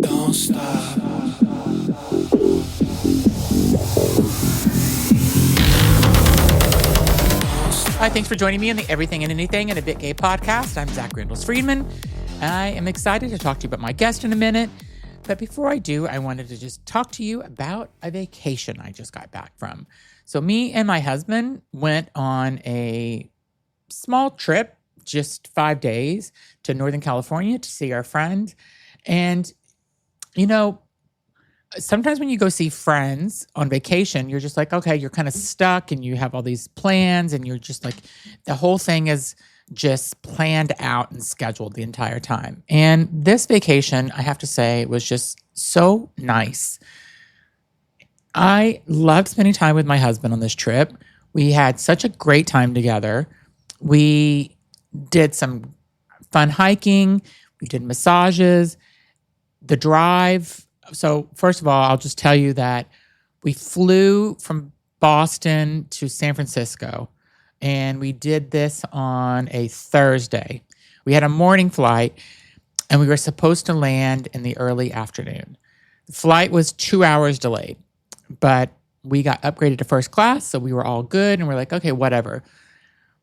Don't stop. Hi, thanks for joining me on the Everything and Anything and a Bit Gay podcast. I'm Zach Randles-Friedman. I am excited to talk to you about my guest in a minute. But before I do, I wanted to just talk to you about a vacation I just got back from. So me and my husband went on a small trip, just 5 days, to Northern California to see our friend. And, you know, sometimes when you go see friends on vacation, you're just like, okay, you're kind of stuck and you have all these plans and you're just like, the whole thing is just planned out and scheduled the entire time. And this vacation, I have to say, was just so nice. I loved spending time with my husband on this trip. We had such a great time together. We did some fun hiking. We did massages. The drive. So first of all, I'll just tell you that we flew from Boston to San Francisco, and we did this on a Thursday. We had a morning flight, and we were supposed to land in the early afternoon. The flight was 2 hours delayed, but we got upgraded to first class, so we were all good, and we're like, okay, whatever.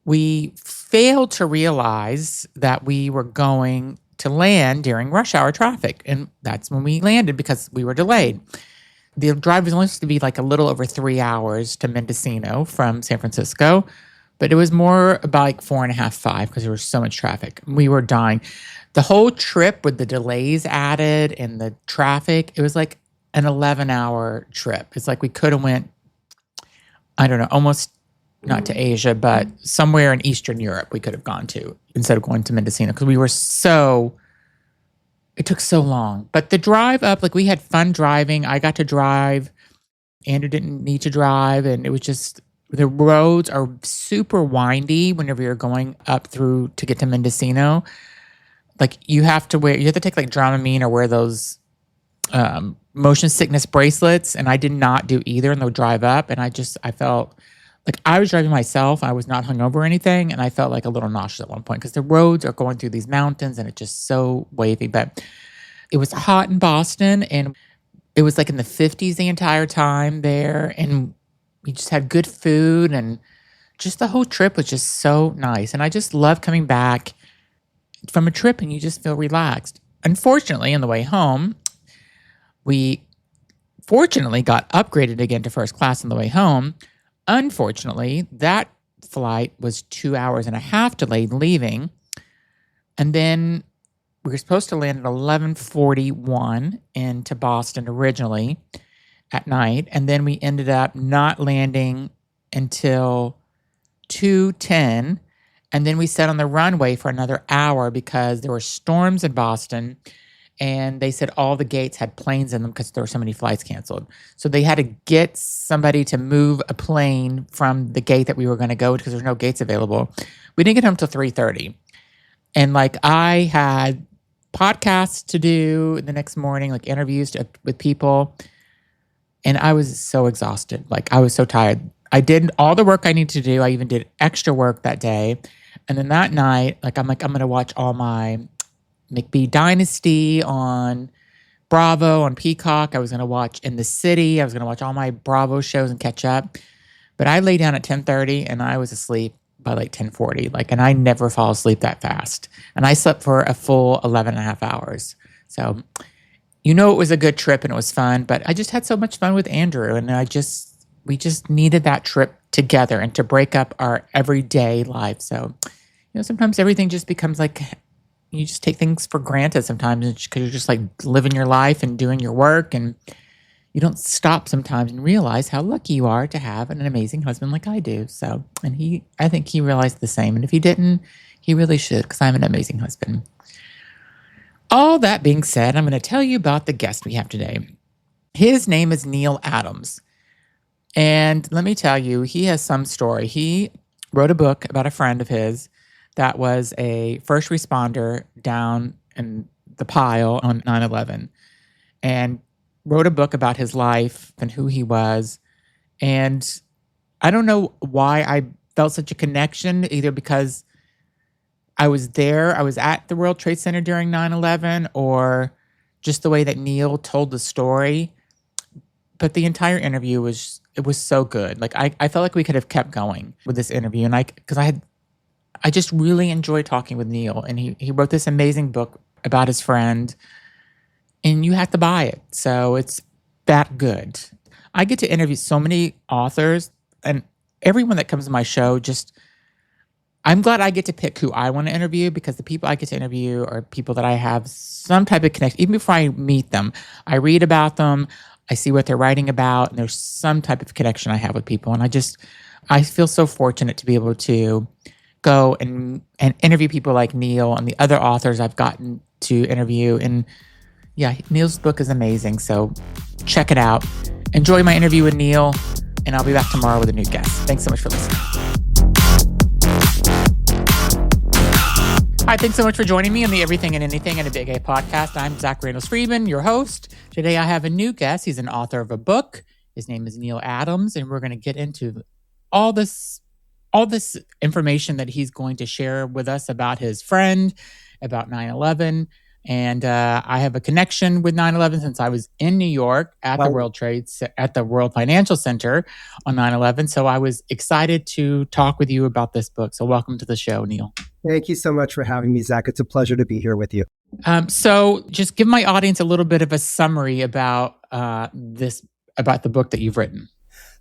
We failed to realize that we were going to land during rush hour traffic. And that's when we landed because we were delayed. The drive was only supposed to be like a little over 3 hours to Mendocino from San Francisco, but it was more about like 4.5, 5 because there was so much traffic. We were dying. The whole trip with the delays added and the traffic, it was like an 11-hour trip. It's like we could have went, I don't know, almost not to Asia, but somewhere in Eastern Europe we could have gone to instead of going to Mendocino because it took so long. But the drive up, like we had fun driving. I got to drive. Andrew didn't need to drive. And it was just, the roads are super windy whenever you're going up through to get to Mendocino. Like you have to take like Dramamine or wear those motion sickness bracelets. And I did not do either in the drive up. And I felt like I was driving myself. I was not hungover or anything. And I felt like a little nauseous at one point because the roads are going through these mountains and it's just so wavy. But it was hot in Boston and it was like in the 50s the entire time there. And we just had good food and just the whole trip was just so nice. And I just love coming back from a trip and you just feel relaxed. Unfortunately, on the way home, we fortunately got upgraded again to first class on the way home. Unfortunately, that flight was 2.5 hours delayed leaving. And then we were supposed to land at 11:41 into Boston originally at night. And then we ended up not landing until 2:10. And then we sat on the runway for another hour because there were storms in Boston. And they said all the gates had planes in them because there were so many flights canceled. So they had to get somebody to move a plane from the gate that we were going to go to because there's no gates available. We didn't get home till 3:30. And like I had podcasts to do the next morning, like interviews with people. And I was so exhausted. Like I was so tired. I did all the work I needed to do. I even did extra work that day. And then that night, I'm going to watch all my McBee Dynasty on Bravo, on Peacock. I was going to watch In the City. I was going to watch all my Bravo shows and catch up. But I lay down at 10:30 and I was asleep by like 10:40. And I never fall asleep that fast. And I slept for a full 11.5 hours. So, it was a good trip and it was fun. But I just had so much fun with Andrew. And we just needed that trip together and to break up our everyday life. So, sometimes everything just becomes like, you just take things for granted sometimes because you're just like living your life and doing your work and you don't stop sometimes and realize how lucky you are to have an amazing husband like I do. So, and I think he realized the same. And if he didn't, he really should because I'm an amazing husband. All that being said, I'm going to tell you about the guest we have today. His name is Neil Adams. And let me tell you, he has some story. He wrote a book about a friend of his that was a first responder down in the pile on 9/11 and wrote a book about his life and who he was. And I don't know why I felt such a connection, either because I was there, I was at the World Trade Center during 9/11, or just the way that Neil told the story. But the entire interview was so good. Like I felt like we could have kept going with this interview, and I just really enjoyed talking with Neil, and he wrote this amazing book about his friend, and you have to buy it. So it's that good. I get to interview so many authors, and everyone that comes to my show, I'm glad I get to pick who I want to interview, because the people I get to interview are people that I have some type of connection. Even before I meet them, I read about them, I see what they're writing about, and there's some type of connection I have with people. And I feel so fortunate to be able to go and interview people like Neil and the other authors I've gotten to interview. And yeah, Neil's book is amazing. So check it out. Enjoy my interview with Neil, and I'll be back tomorrow with a new guest. Thanks so much for listening. Hi, thanks so much for joining me on the Everything and Anything in a Big A podcast. I'm Zach Reynolds-Friedman, your host. Today I have a new guest. He's an author of a book. His name is Neil Adams, and we're going to get into all this information that he's going to share with us about his friend, about 9/11. And I have a connection with 9/11 since I was in New York at the World Financial Center on 9/11. So I was excited to talk with you about this book. So welcome to the show, Neil. Thank you so much for having me, Zach. It's a pleasure to be here with you. So just give my audience a little bit of a summary about about the book that you've written.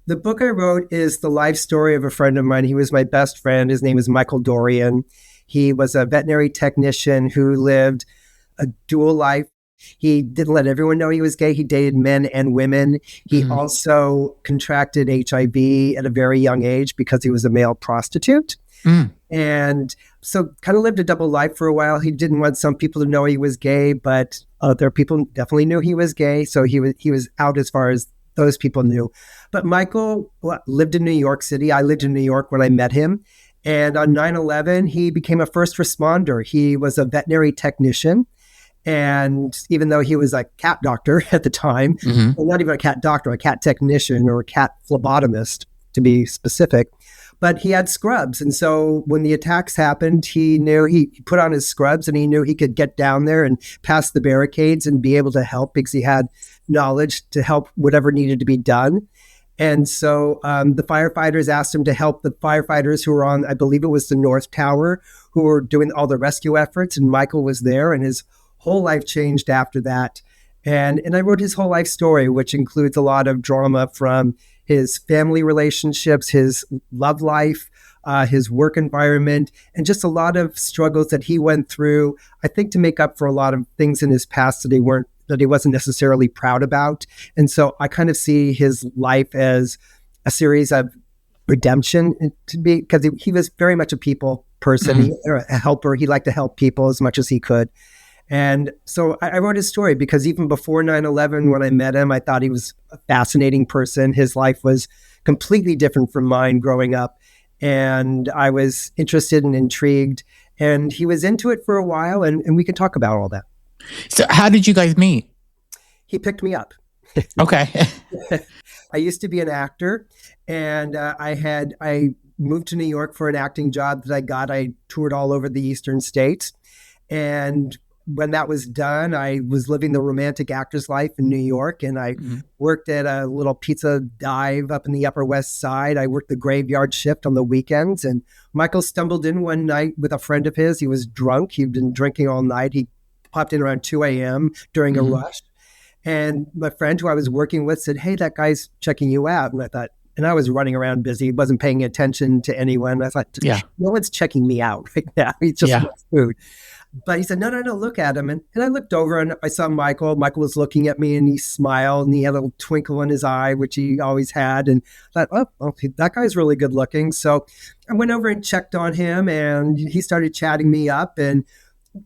The book I wrote is the life story of a friend of mine. He was my best friend. His name is Michael Dorian. He was a veterinary technician who lived a dual life. He didn't let everyone know he was gay. He dated men and women. He also contracted HIV at a very young age because he was a male prostitute. And so kind of lived a double life for a while. He didn't want some people to know he was gay, but other people definitely knew he was gay. So he was out as far as those people knew. But Michael lived in New York City. I lived in New York when I met him. And on 9/11, he became a first responder. He was a veterinary technician. And even though he was a cat doctor at the time, well, not even a cat doctor, a cat technician or a cat phlebotomist, to be specific, but he had scrubs. And so when the attacks happened, he knew he put on his scrubs and he knew he could get down there and past the barricades and be able to help because he had knowledge to help whatever needed to be done. And so the firefighters asked him to help the firefighters who were on, I believe it was the North Tower, who were doing all the rescue efforts. And Michael was there, and his whole life changed after that. And I wrote his whole life story, which includes a lot of drama from his family relationships, his love life, his work environment, and just a lot of struggles that he went through, I think, to make up for a lot of things in his past that he wasn't necessarily proud about. And so I kind of see his life as a series of redemption, because he was very much a people person, a helper. He liked to help people as much as he could. And so I wrote his story because even before 9/11, when I met him, I thought he was a fascinating person. His life was completely different from mine growing up. And I was interested and intrigued. And he was into it for a while, and we can talk about all that. So how did you guys meet? He picked me up. Okay. I used to be an actor, and I moved to New York for an acting job that I got. I toured all over the eastern states. And when that was done, I was living the romantic actor's life in New York, and I worked at a little pizza dive up in the Upper West Side. I worked the graveyard shift on the weekends, and Michael stumbled in one night with a friend of his. He was drunk. He'd been drinking all night. He popped in around 2 a.m. during a rush. And my friend who I was working with said, "Hey, that guy's checking you out." And I thought, and I was running around busy, wasn't paying attention to anyone. I thought, no one's checking me out right now. He just wants food. But he said, no, look at him. And I looked over and I saw Michael. Michael was looking at me and he smiled and he had a little twinkle in his eye, which he always had. And I thought, that guy's really good looking. So I went over and checked on him and he started chatting me up. And,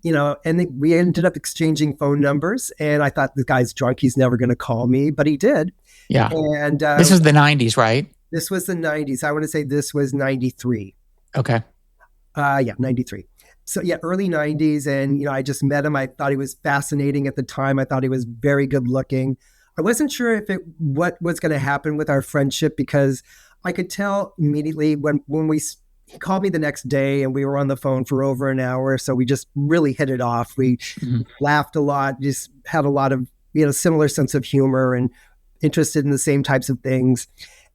we ended up exchanging phone numbers. And I thought, the guy's drunk. He's never going to call me. But he did. Yeah. And this was the 90s, right? This was the 90s. I want to say this was 93. Okay. 93. So early 90s. And, I just met him. I thought he was fascinating at the time. I thought he was very good looking. I wasn't sure what was going to happen with our friendship because I could tell immediately when we he called me the next day and we were on the phone for over an hour. So we just really hit it off. We laughed a lot, just had a lot of, similar sense of humor and interested in the same types of things.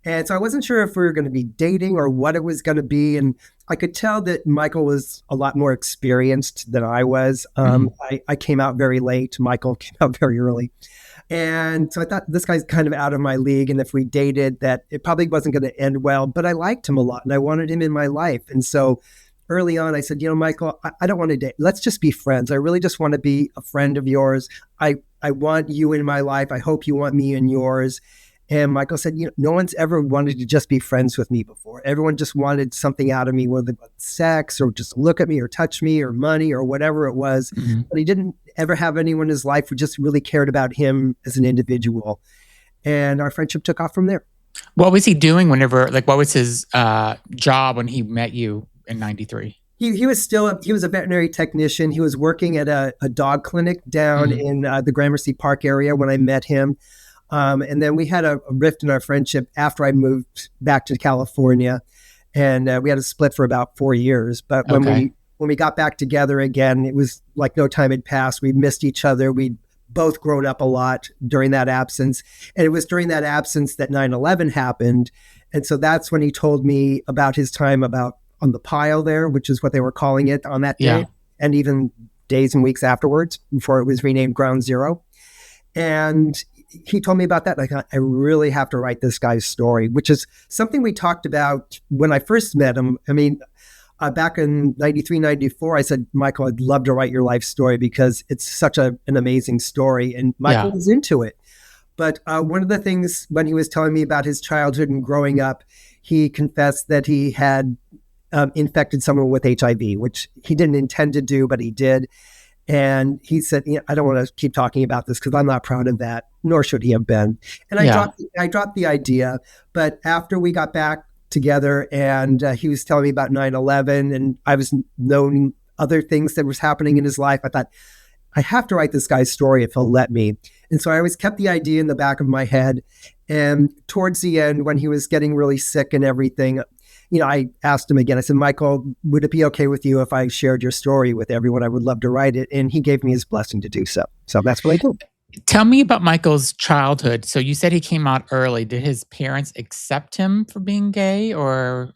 And so I wasn't sure if we were going to be dating or what it was going to be. And I could tell that Michael was a lot more experienced than I was. I came out very late. Michael came out very early. And so I thought, this guy's kind of out of my league. And if we dated, that it probably wasn't going to end well. But I liked him a lot and I wanted him in my life. And so early on, I said, Michael, I don't want to date. Let's just be friends. I really just want to be a friend of yours. I want you in my life. I hope you want me in yours. And Michael said, no one's ever wanted to just be friends with me before. Everyone just wanted something out of me, whether it was sex or just look at me or touch me or money or whatever it was. But he didn't ever have anyone in his life who just really cared about him as an individual. And our friendship took off from there. What was he doing what was his job when he met you in 93? He was a veterinary technician. He was working at a dog clinic down in the Gramercy Park area when I met him. And then we had a rift in our friendship after I moved back to California, and we had a split for about 4 years. But when we got back together again, it was like no time had passed. We missed each other. We'd both grown up a lot during that absence. And it was during that absence that 9/11 happened. And so that's when he told me about his time on the pile there, which is what they were calling it on that day, and even days and weeks afterwards before it was renamed Ground Zero. And he told me about that. And I thought, I really have to write this guy's story, which is something we talked about when I first met him. I mean, back in 93, 94, I said, Michael, I'd love to write your life story because it's such an amazing story. And Michael was into it. But one of the things when he was telling me about his childhood and growing up, he confessed that he had infected someone with HIV, which he didn't intend to do, but he did. And he said, I don't want to keep talking about this because I'm not proud of that, nor should he have been. And I dropped the idea. But after we got back together and he was telling me about 9/11 and I was knowing other things that was happening in his life, I thought, I have to write this guy's story if he'll let me. And so I always kept the idea in the back of my head. And towards the end, when he was getting really sick and everything, I asked him again, I said, Michael, would it be okay with you if I shared your story with everyone? I would love to write it. And he gave me his blessing to do so. So that's what I did. Tell me about Michael's childhood. So you said he came out early. Did his parents accept him for being gay or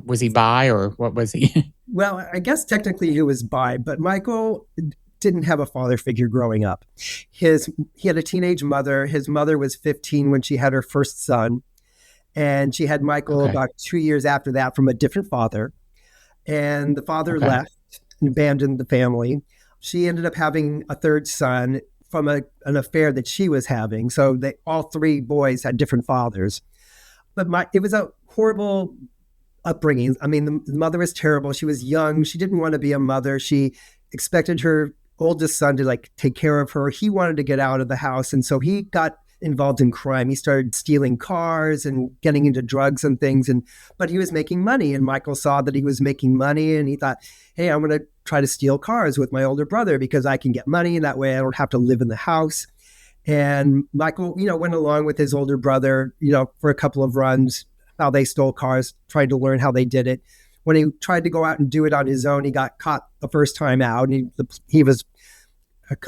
was he bi or what was he? Well, I guess technically he was bi, but Michael didn't have a father figure growing up. He had a teenage mother. His mother was 15 when she had her first son. And she had Michael about 2 years after that from a different father. And the father left and abandoned the family. She ended up having a third son from an affair that she was having. So all three boys had different fathers. But it was a horrible upbringing. I mean, the mother was terrible. She was young. She didn't want to be a mother. She expected her oldest son to take care of her. He wanted to get out of the house. And so he got involved in crime. He started stealing cars and getting into drugs and things. But he was making money, and Michael saw that he was making money, and he thought, hey, I'm going to try to steal cars with my older brother because I can get money, and that way I don't have to live in the house. And Michael, went along with his older brother, for a couple of runs, how they stole cars, tried to learn how they did it. When he tried to go out and do it on his own, he got caught the first time out. And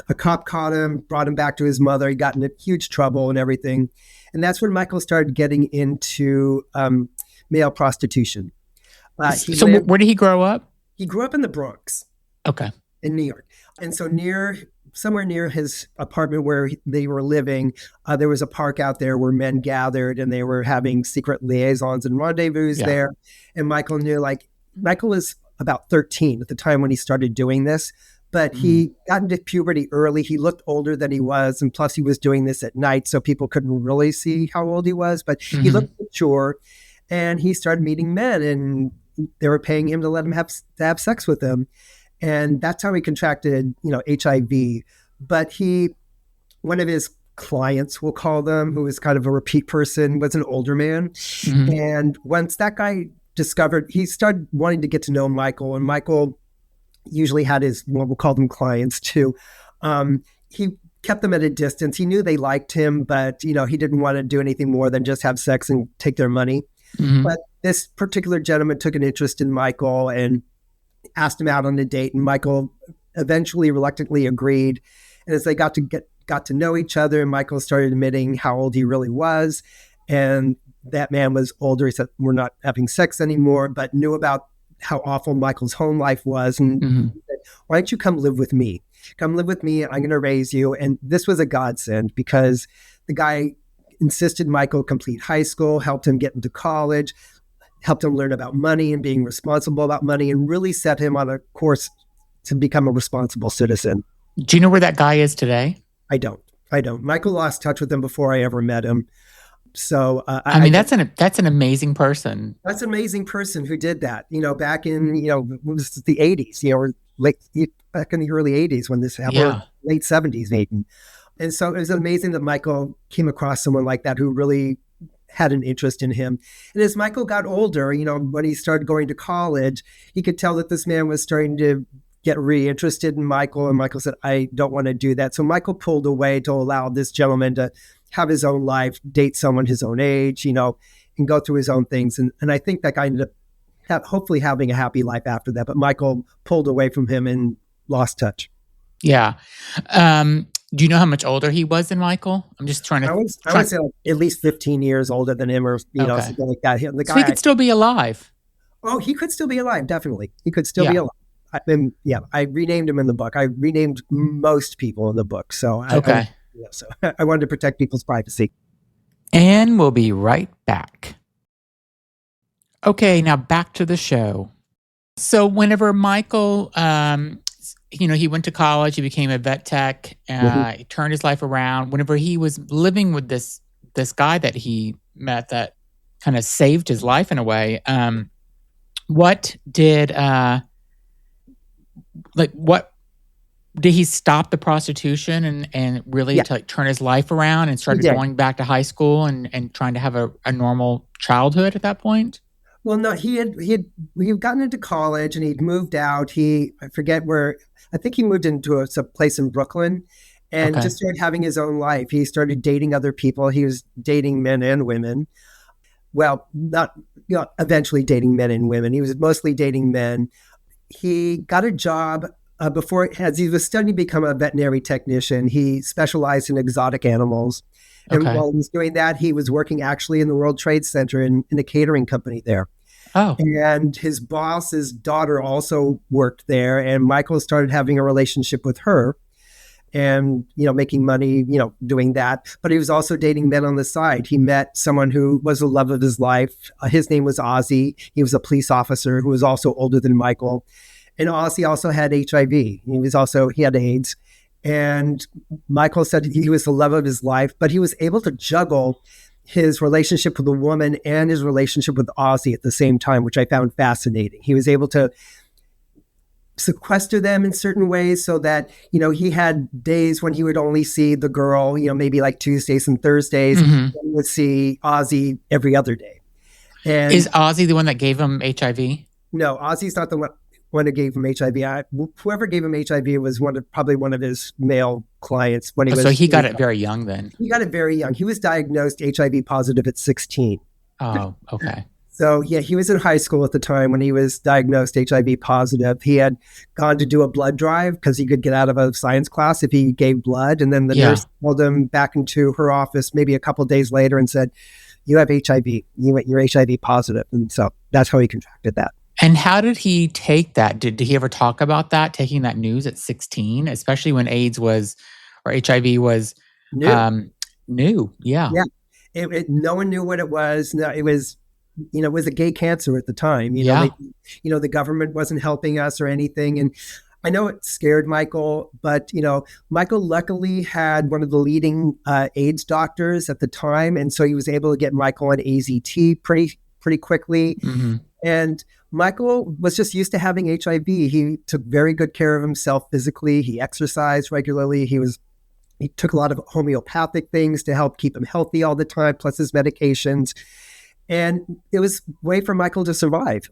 a cop caught him, brought him back to his mother. He got into huge trouble and everything. And that's when Michael started getting into male prostitution. Where did he grow up? He grew up in the Bronx. Okay. In New York. And so somewhere near his apartment where they were living, there was a park out there where men gathered and they were having secret liaisons and rendezvous there. And Michael knew, Michael was about 13 at the time when he started doing this. But he got into puberty early. He looked older than he was. And plus he was doing this at night, so people couldn't really see how old he was. But he looked mature, and he started meeting men, and they were paying him to let him have sex with them. And that's how he contracted, HIV. But one of his clients, we'll call them, who was kind of a repeat person, was an older man. And once that guy he started wanting to get to know Michael, and Michael usually had we'll call them clients too. He kept them at a distance. He knew they liked him, but he didn't want to do anything more than just have sex and take their money. But this particular gentleman took an interest in Michael and asked him out on a date, and Michael eventually reluctantly agreed. And as they got to know each other, and Michael started admitting how old he really was, and that man was older. He said, "We're not having sex anymore," but knew about how awful Michael's home life was, and he said, "Why don't you come live with me? Come live with me. I'm going to raise you." And this was a godsend because the guy insisted Michael complete high school, helped him get into college, helped him learn about money and being responsible about money, and really set him on a course to become a responsible citizen. Do you know where that guy is today? I don't. Michael lost touch with him before I ever met him. So I mean, that's an amazing person. That's an amazing person who did that. Back in it was the 80s. Or back in the early 80s when this happened, or late 70s maybe. And so it was amazing that Michael came across someone like that who really had an interest in him. And as Michael got older, when he started going to college, he could tell that this man was starting to get really interested in Michael. And Michael said, "I don't want to do that." So Michael pulled away to allow this gentleman to have his own life, date someone his own age, and go through his own things. And I think that guy ended up hopefully having a happy life after that. But Michael pulled away from him and lost touch. Yeah. Do you know how much older he was than Michael? I'm just trying to. I would say at least 15 years older than him, or something like that. The guy, so he could still be alive. Oh, he could still be alive. Definitely, he could still be alive. I renamed him in the book. I renamed most people in the book. So I wanted to protect people's privacy. And we'll be right back. Okay, now back to the show. So whenever Michael, he went to college, he became a vet tech, he turned his life around. Whenever he was living with this guy that he met that kind of saved his life in a way, what did he stop the prostitution and really turn his life around and started going back to high school and trying to have a normal childhood at that point? Well, no, he had gotten into college and he'd moved out. I forget where. I think he moved into a place in Brooklyn and just started having his own life. He started dating other people. He was dating men and women. Well, not eventually dating men and women. He was mostly dating men. He got a job as he was studying to become a veterinary technician. He specialized in exotic animals. And while he was doing that, he was working actually in the World Trade Center in a catering company there. Oh. And his boss's daughter also worked there. And Michael started having a relationship with her and, making money, doing that. But he was also dating men on the side. He met someone who was the love of his life. His name was Ozzy. He was a police officer who was also older than Michael. And Ozzy also had HIV. He had AIDS. And Michael said he was the love of his life, but he was able to juggle his relationship with a woman and his relationship with Ozzy at the same time, which I found fascinating. He was able to sequester them in certain ways so that, he had days when he would only see the girl, maybe like Tuesdays and Thursdays, and he would see Ozzy every other day. And is Ozzy the one that gave him HIV? No, Ozzy's not the one who gave him HIV. Whoever gave him HIV was probably one of his male clients when he was. So he got it very young then. He got it very young. He was diagnosed HIV positive at 16. Oh, okay. So he was in high school at the time when he was diagnosed HIV positive. He had gone to do a blood drive because he could get out of a science class if he gave blood. And then the nurse called him back into her office maybe a couple of days later and said, "You have HIV. You're HIV positive." And so that's how he contracted that. And how did he take that? Did he ever talk about that, taking that news at 16, especially when AIDS was, or HIV was new? Yeah. Yeah. No one knew what it was. No, it was, it was a gay cancer at the time. The government wasn't helping us or anything. And I know it scared Michael, but, Michael luckily had one of the leading AIDS doctors at the time. And so he was able to get Michael on AZT pretty quickly. Mm-hmm. And Michael was just used to having HIV. He took very good care of himself physically. He exercised regularly. He took a lot of homeopathic things to help keep him healthy all the time, plus his medications. And it was a way for Michael to survive.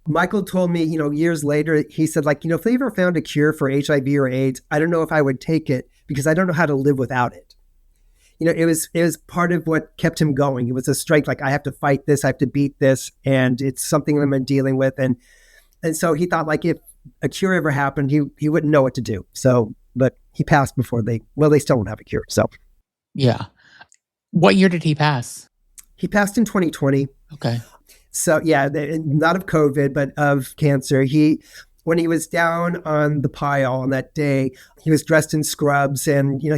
Michael told me, years later, he said, if they ever found a cure for HIV or AIDS, I don't know if I would take it because I don't know how to live without it. it was part of what kept him going. It was a strength. Like, I have to fight this, I have to beat this, and it's something that I'm dealing with. And so he thought, like, if a cure ever happened, he wouldn't know what to do. So, but he passed before they still don't have a cure. So Yeah. What year did he pass? he passed in 2020. Okay. So yeah, not of COVID, but of cancer. When he was down on the pile on that day, he was dressed in scrubs, and he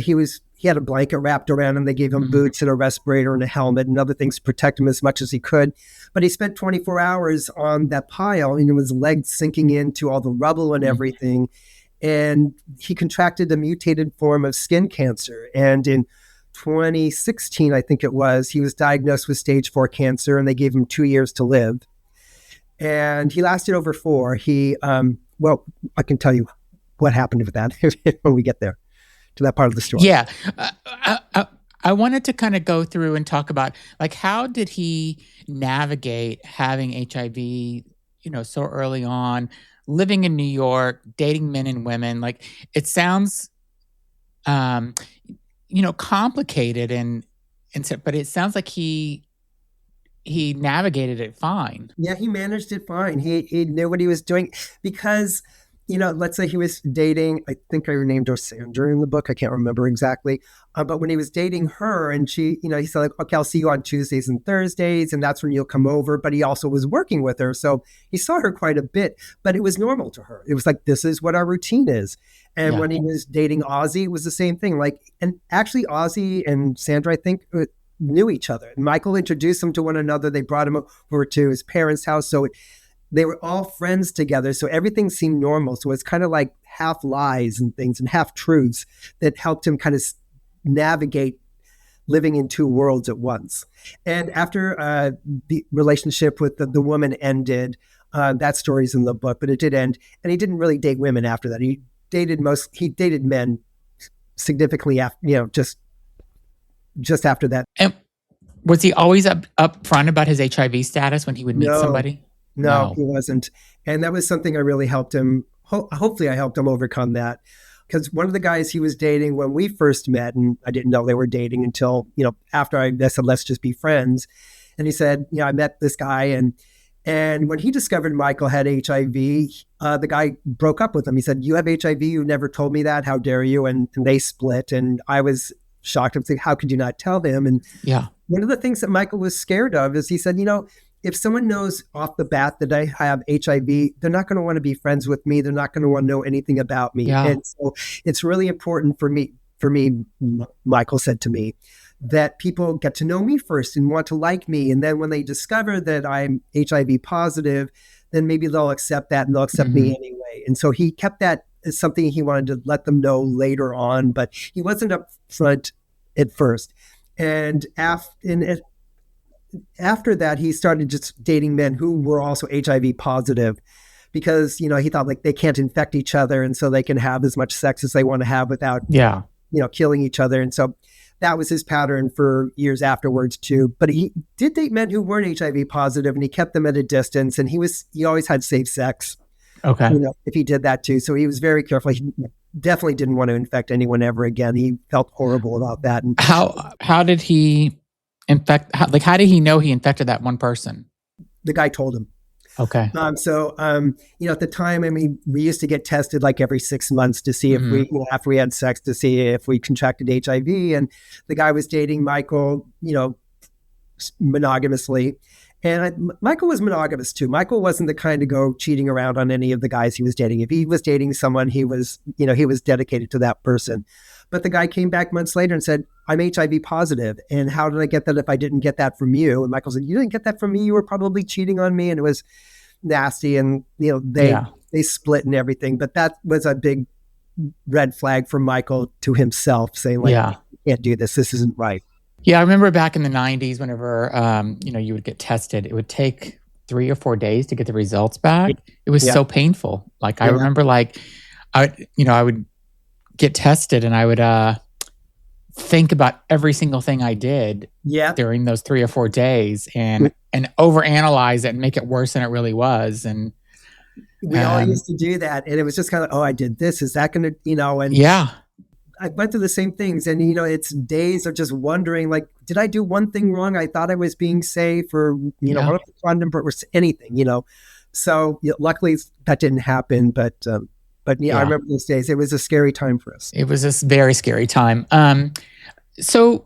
had a blanket wrapped around him. They gave him boots and a respirator and a helmet and other things to protect him as much as he could. But he spent 24 hours on that pile, and his legs sinking into all the rubble and everything. And he contracted a mutated form of skin cancer. And in 2016, I think it was, he was diagnosed with stage 4 cancer, and they gave him 2 years to live. And he lasted over 4. Well, I can tell you what happened with that when we get there to that part of the story. Yeah. I wanted to kind of go through and talk about, like, how did he navigate having HIV, so early on, living in New York, dating men and women. Like, it sounds, complicated and but it sounds like he navigated it fine. Yeah, he managed it fine. He knew what he was doing because, let's say he was dating, I think I named her Sandra in the book. I can't remember exactly. But when he was dating her, and she, he said, like, okay, I'll see you on Tuesdays and Thursdays, and that's when you'll come over. But he also was working with her. So he saw her quite a bit, but it was normal to her. It was like, this is what our routine is. And when he was dating Ozzy, it was the same thing. Like, and actually Ozzy and Sandra, I think, knew each other. Michael introduced them to one another. They brought him over to his parents' house. So they were all friends together. So everything seemed normal. So it's kind of like half lies and things and half truths that helped him kind of navigate living in two worlds at once. And after the relationship with the woman ended, that story's in the book, but it did end. And he didn't really date women after that. He dated men significantly after, just after that. And was he always up front about his HIV status when he would meet somebody? No, he wasn't. And that was something I really helped him. Hopefully I helped him overcome that. Because one of the guys he was dating when we first met, and I didn't know they were dating until, after I said, let's just be friends. And he said, I met this guy. And when he discovered Michael had HIV, the guy broke up with him. He said, you have HIV? You never told me that. How dare you? And they split. And I was shocked. I was like, how could you not tell them? And one of the things that Michael was scared of is he said, if someone knows off the bat that I have HIV, they're not going to want to be friends with me. They're not going to want to know anything about me. Yeah. And so it's really important for me, Michael said to me, that people get to know me first and want to like me. And then when they discover that I'm HIV positive, then maybe they'll accept that and they'll accept me anyway. And so he kept that as something he wanted to let them know later on, but he wasn't up front at first. And after that, he started just dating men who were also HIV positive because, he thought like they can't infect each other. And so they can have as much sex as they want to have without, killing each other. And so that was his pattern for years afterwards too. But he did date men who weren't HIV positive, and he kept them at a distance, and he always had safe sex. Okay. If he did that too. So he was very careful. He definitely didn't want to infect anyone ever again. He felt horrible about that. And how did he infect? How did he know he infected that one person? The guy told him. Okay. At the time, we used to get tested like every 6 months to see if we, after we had sex, to see if we contracted HIV. And the guy was dating Michael, monogamously. And Michael was monogamous too. Michael wasn't the kind to go cheating around on any of the guys he was dating. If he was dating someone, he was dedicated to that person. But the guy came back months later and said, I'm HIV positive. And how did I get that if I didn't get that from you? And Michael said, you didn't get that from me. You were probably cheating on me. And it was nasty. And, they split and everything. But that was a big red flag for Michael to himself, saying like, you can't do this. This isn't right. Yeah, I remember back in the 90s, whenever, you would get tested, it would take 3 or 4 days to get the results back. It was so painful. Like, I remember I would get tested and I would think about every single thing I did during those 3 or 4 days and overanalyze it and make it worse than it really was. And we all used to do that. And it was just kind of, I did this. Is that going to, I went through the same things, and it's days of just wondering, like, did I do one thing wrong? I thought I was being safe, or Yeah. what if the condom or anything. So luckily that didn't happen, but yeah, I Yeah. remember those days. It was a scary time for us. It was this very scary time. So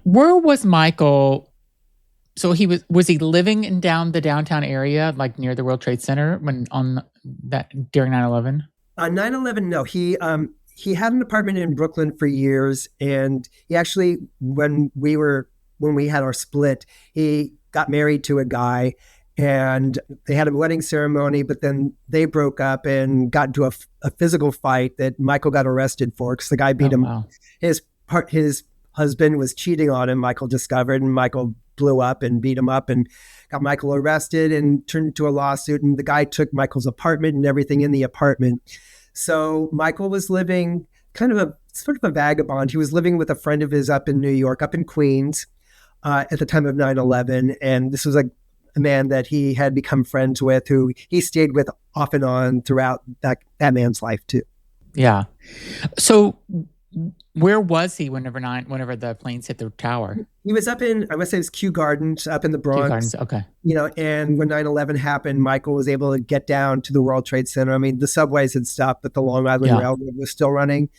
where was Michael? So was he living in the downtown area, like near the World Trade Center when on that during 9/11? On 9/11, no, he had an apartment in Brooklyn for years, and he actually, when we had our split, he got married to a guy, and they had a wedding ceremony, but then they broke up and got into a physical fight that Michael got arrested for because the guy beat Oh, him. wow. His husband was cheating on him. Michael discovered, and Michael blew up and beat him up and got Michael arrested and turned into a lawsuit. And the guy took Michael's apartment and everything in the apartment. So Michael was living kind of sort of a vagabond. He was living with a friend of his up in New York, up in Queens, at the time of 9/11. And this was a man that he had become friends with, who he stayed with off and on throughout that man's life too. Yeah. So where was he whenever the planes hit the tower? He was up in, I must say it was Kew Gardens, up in the Kew Bronx. Gardens. Okay. And when 9/11 happened, Michael was able to get down to the World Trade Center. I mean, the subways had stopped, but the Long Island Railroad was still running.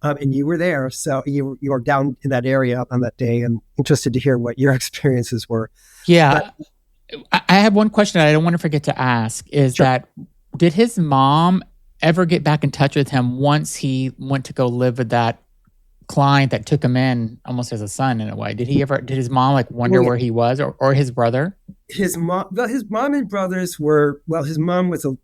And you were there. So you were down in that area on that day, and interested to hear what your experiences were. Yeah. I have one question I don't want to forget to ask is Sure. that did his mom ever get back in touch with him once he went to go live with that client that took him in almost as a son in a way? Did his mom like wonder where he was, or his brother? His mom and brothers were, his mom was a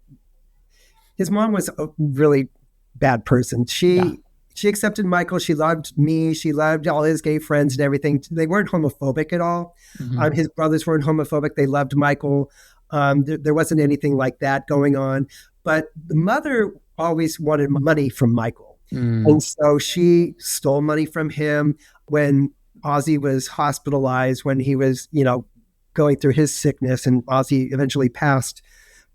really bad person. She accepted Michael. She loved me. She loved all his gay friends and everything. They weren't homophobic at all. Mhm. His brothers weren't homophobic. They loved Michael. There wasn't anything like that going on. But the mother always wanted money from Michael. And so she stole money from him when Ozzy was hospitalized, when he was, going through his sickness, and Ozzy eventually passed.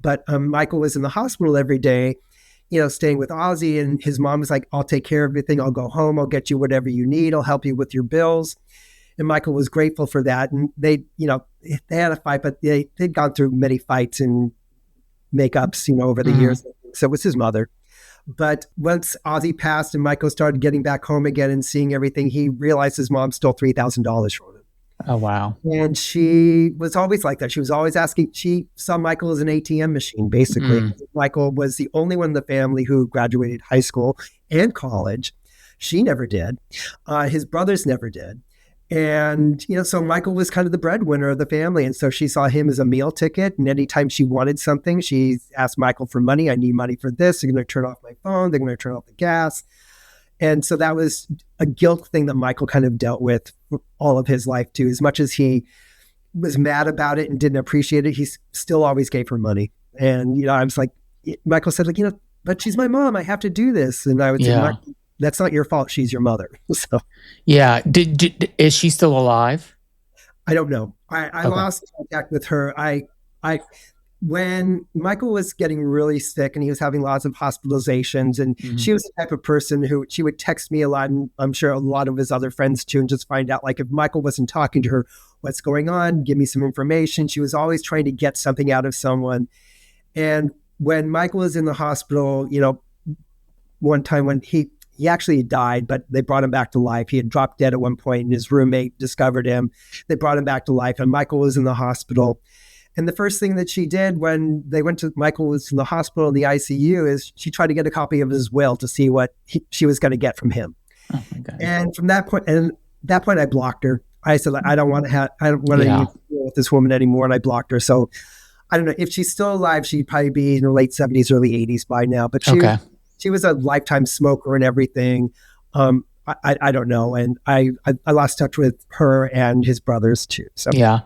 But Michael was in the hospital every day, staying with Ozzy, and his mom was like, I'll take care of everything. I'll go home. I'll get you whatever you need. I'll help you with your bills. And Michael was grateful for that. And they had a fight, but they'd gone through many fights and makeups, over the years. So it was his mother. But once Ozzy passed and Michael started getting back home again and seeing everything, he realized his mom stole $3,000 from him. Oh, wow. And she was always like that. She was always asking. She saw Michael as an ATM machine, basically. Michael was the only one in the family who graduated high school and college. She never did. His brothers never did. And, so Michael was kind of the breadwinner of the family. And so she saw him as a meal ticket. And anytime she wanted something, she asked Michael for money. I need money for this. They're going to turn off my phone. They're going to turn off the gas. And so that was a guilt thing that Michael kind of dealt with all of his life too. As much as he was mad about it and didn't appreciate it, he still always gave her money. And, I was like, Michael said, like, but she's my mom. I have to do this. And I would say, that's not your fault. She's your mother. So, yeah. Is she still alive? I don't know. I lost contact with her. When Michael was getting really sick and he was having lots of hospitalizations, and she was the type of person who she would text me a lot, and I'm sure a lot of his other friends too, and just find out, like, if Michael wasn't talking to her, what's going on, give me some information. She was always trying to get something out of someone. And when Michael was in the hospital, one time when he actually died, but they brought him back to life. He had dropped dead at one point and his roommate discovered him. They brought him back to life, and Michael was in the hospital. And the first thing that she did when Michael was in the hospital in the ICU is she tried to get a copy of his will to see what she was going to get from him. Oh my God. And from that point, I blocked her. I said, I don't want to deal with this woman anymore. And I blocked her. So I don't know if she's still alive. She'd probably be in her late 70s, early 80s by now, but she was a lifetime smoker and everything. I don't know. And I lost touch with her and his brothers too. So yeah.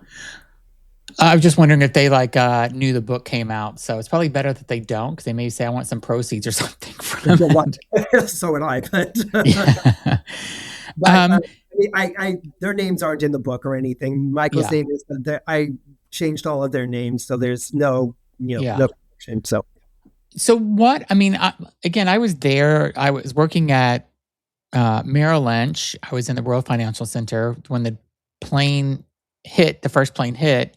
I was just wondering if they knew the book came out. So it's probably better that they don't, because they may say, I want some proceeds or something from it. So would I. But, yeah. but their names aren't in the book or anything. Michael's name is, I changed all of their names. So there's no connection. So what, again, I was there. I was working at Merrill Lynch. I was in the World Financial Center when the first plane hit.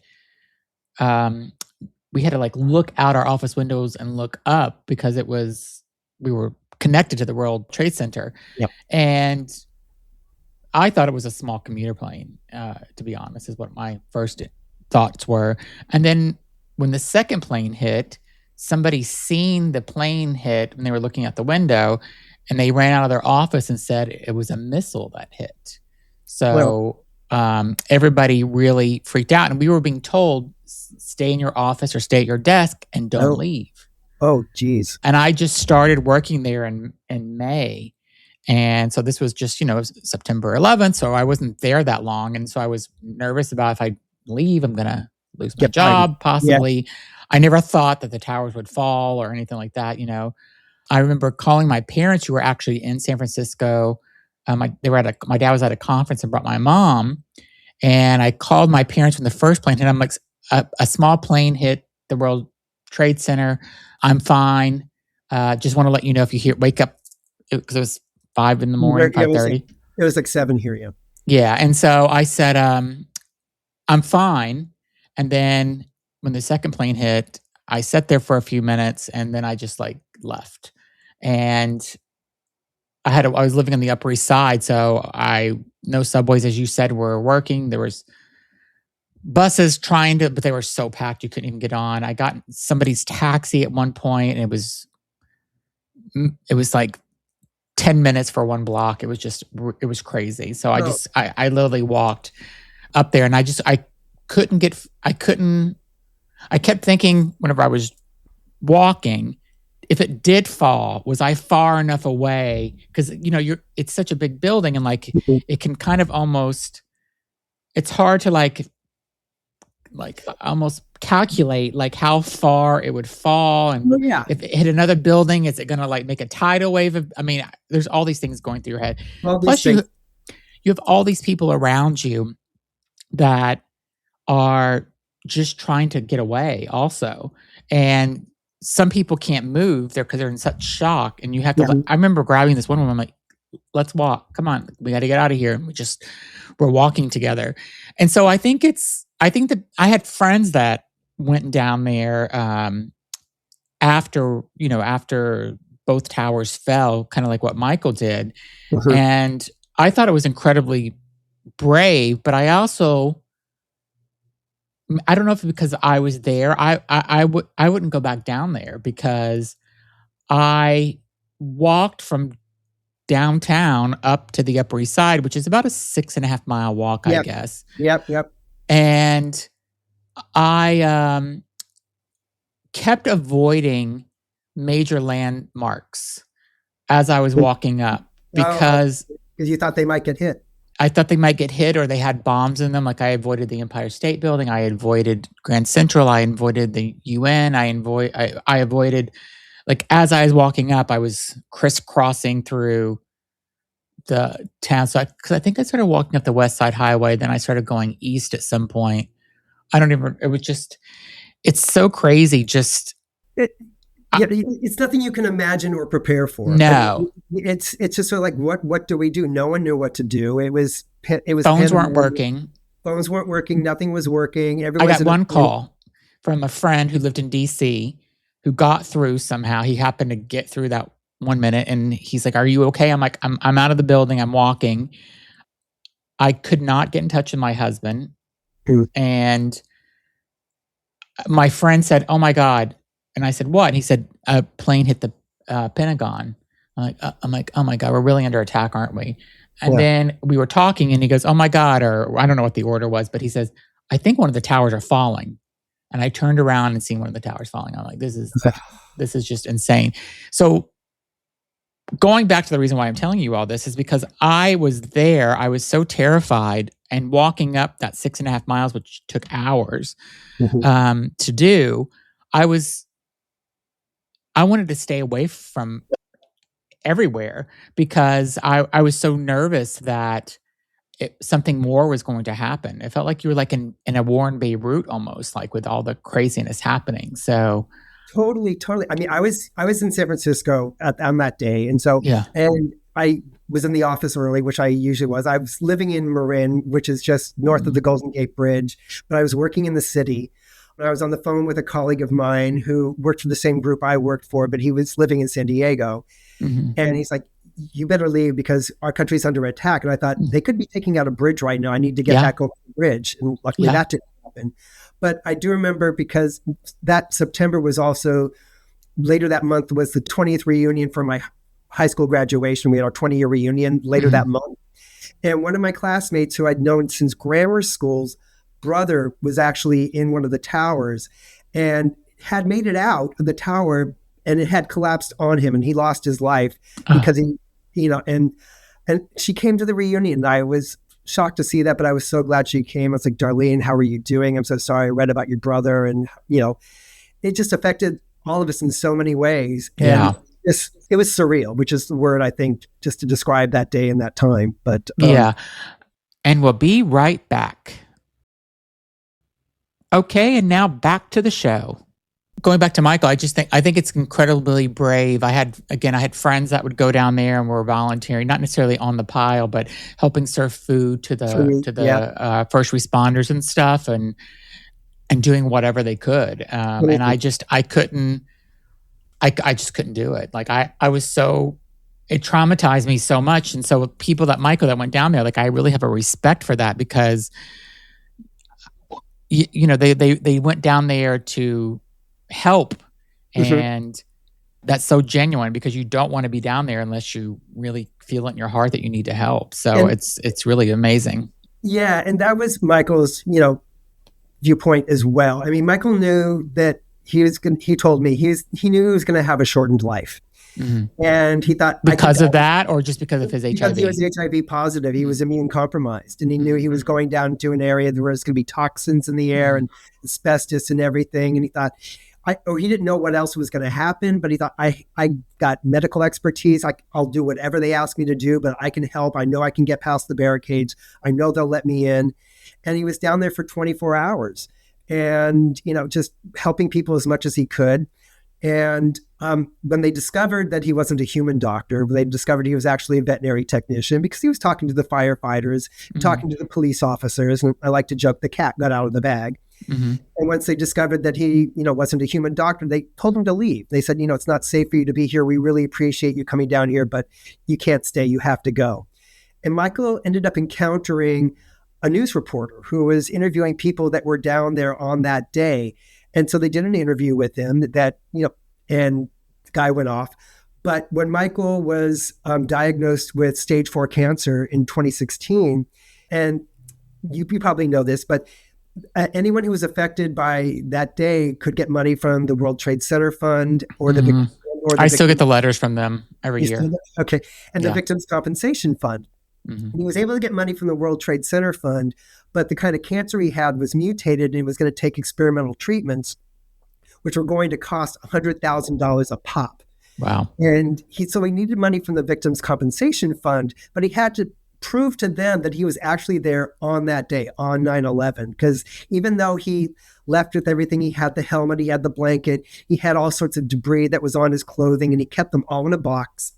We had to like look out our office windows and look up because we were connected to the World Trade Center. Yep. And I thought it was a small commuter plane, to be honest, is what my first thoughts were. And then when the second plane hit, somebody seen the plane hit when they were looking out the window, and they ran out of their office and said it was a missile that hit. So everybody really freaked out. And we were being told, stay in your office or stay at your desk and don't leave. Oh, geez. And I just started working there in May. And so this was just, September 11th. So I wasn't there that long. And so I was nervous about if I leave, I'm going to lose my job, possibly. Yeah. I never thought that the towers would fall or anything like that, I remember calling my parents who were actually in San Francisco. My dad was at a conference and brought my mom. And I called my parents when the first plane hit. I'm like, a small plane hit the World Trade Center. I'm fine. Just want to let you know if you wake up, because it was 5 in the morning, 5:30. It was like 7 here, yeah. Yeah. And so I said, I'm fine. And then when the second plane hit, I sat there for a few minutes and then I just like left. And I was living on the Upper East Side, so no subways, as you said, were working. There was buses but they were so packed you couldn't even get on. I got somebody's taxi at one point, and it was like 10 minutes for one block. It was crazy. So I literally walked up there, and I kept thinking whenever I was walking, if it did fall, was I far enough away? Because it's such a big building, and like it can kind of almost, it's hard to like almost calculate like how far it would fall, and if it hit another building, is it going to like make a tidal wave? There's all these things going through your head. Plus, you have all these people around you that are just trying to get away, also, and some people can't move there because they're in such shock, and you have to. I remember grabbing this one woman. I'm like, "Let's walk. Come on, we got to get out of here." And we're walking together. And so I think that I had friends that went down there after both towers fell, kind of like what Michael did, and I thought it was incredibly brave. But I don't know if it's because I was there. I wouldn't go back down there because I walked from downtown up to the Upper East Side, which is about a 6.5 mile walk, I guess. Yep. And I kept avoiding major landmarks as I was walking up because you thought they might get hit. I thought they might get hit or they had bombs in them. Like I avoided the Empire State Building. I avoided Grand Central. I avoided the UN. I avoided, like as I was walking up, I was crisscrossing through the town. So because I think I started walking up the West Side Highway. Then I started going east at some point. It's so crazy. It's nothing you can imagine or prepare for. No, it's just sort of like what do we do? No one knew what to do. It was phones weren't working. Phones weren't working. Nothing was working. I got one call from a friend who lived in DC who got through somehow. He happened to get through that 1 minute, and he's like, "Are you okay?" I'm like, "I'm out of the building. I'm walking." I could not get in touch with my husband, and my friend said, "Oh my God." And I said, "What?" And he said, "A plane hit the Pentagon." I'm like, "Oh my God, we're really under attack, aren't we?" And then we were talking and he goes, "Oh my God," or I don't know what the order was, but he says, "I think one of the towers are falling." And I turned around and seen one of the towers falling. I'm like, this is just insane. So going back to the reason why I'm telling you all this is because I was there. I was so terrified, and walking up that 6.5 miles, which took hours to do, I wanted to stay away from everywhere because I was so nervous that something more was going to happen. It felt like you were like in a war in Beirut almost, like with all the craziness happening. So totally. I mean, I was in San Francisco on that day, and so and I was in the office early, which I usually was. I was living in Marin, which is just north of the Golden Gate Bridge, but I was working in the city. I was on the phone with a colleague of mine who worked for the same group I worked for, but he was living in San Diego. Mm-hmm. And he's like, you better leave because our country's under attack. And I thought, they could be taking out a bridge right now. I need to get back over the bridge. And luckily that didn't happen. But I do remember because that September was also, later that month was the 20th reunion for my high school graduation. We had our 20-year reunion later that month. And one of my classmates who I'd known since grammar school's brother was actually in one of the towers and had made it out of the tower, and it had collapsed on him and he lost his life because and she came to the reunion. And I was shocked to see that, but I was so glad she came. I was like, Darlene, how are you doing? I'm so sorry. I read about your brother. And, it just affected all of us in so many ways. And it was surreal, which is the word, I think, just to describe that day and that time. But and we'll be right back. Okay, and now back to the show. Going back to Michael, I think it's incredibly brave. I had friends that would go down there and were volunteering, not necessarily on the pile, but helping serve food to the first responders and stuff, and doing whatever they could. And I just couldn't do it. Like I was so, it traumatized me so much. And so people Michael that went down there, like I really have a respect for that because they went down there to help, and that's so genuine because you don't want to be down there unless you really feel it in your heart that you need to help. So it's really amazing. Yeah, and that was Michael's viewpoint as well. I mean, Michael knew that he told me he knew he was going to have a shortened life. And he thought because of that, or just because of his HIV? Because he was HIV positive, he was immune compromised, and he knew he was going down to an area where there's going to be toxins in the air and asbestos and everything. And he thought, he didn't know what else was going to happen, but he thought, I got medical expertise. I'll do whatever they ask me to do, but I can help. I know I can get past the barricades. I know they'll let me in. And he was down there for 24 hours and, just helping people as much as he could. And when they discovered that he wasn't a human doctor, they discovered he was actually a veterinary technician because he was talking to the firefighters, talking to the police officers. And I like to joke, the cat got out of the bag. And once they discovered that he, wasn't a human doctor, they told him to leave. They said, it's not safe for you to be here. We really appreciate you coming down here, but you can't stay. You have to go. And Michael ended up encountering a news reporter who was interviewing people that were down there on that day. And so they did an interview with him and the guy went off. But when Michael was diagnosed with stage 4 cancer in 2016, and you probably know this, but anyone who was affected by that day could get money from the World Trade Center Fund or the I still get the letters from them every year. Okay. And the Victims' Compensation Fund. He was able to get money from the World Trade Center Fund, but the kind of cancer he had was mutated and he was going to take experimental treatments, which were going to cost $100,000 a pop. Wow. And he needed money from the Victims' Compensation Fund, but he had to prove to them that he was actually there on that day, on 9/11. Because even though he left with everything, he had the helmet, he had the blanket, he had all sorts of debris that was on his clothing, and he kept them all in a box.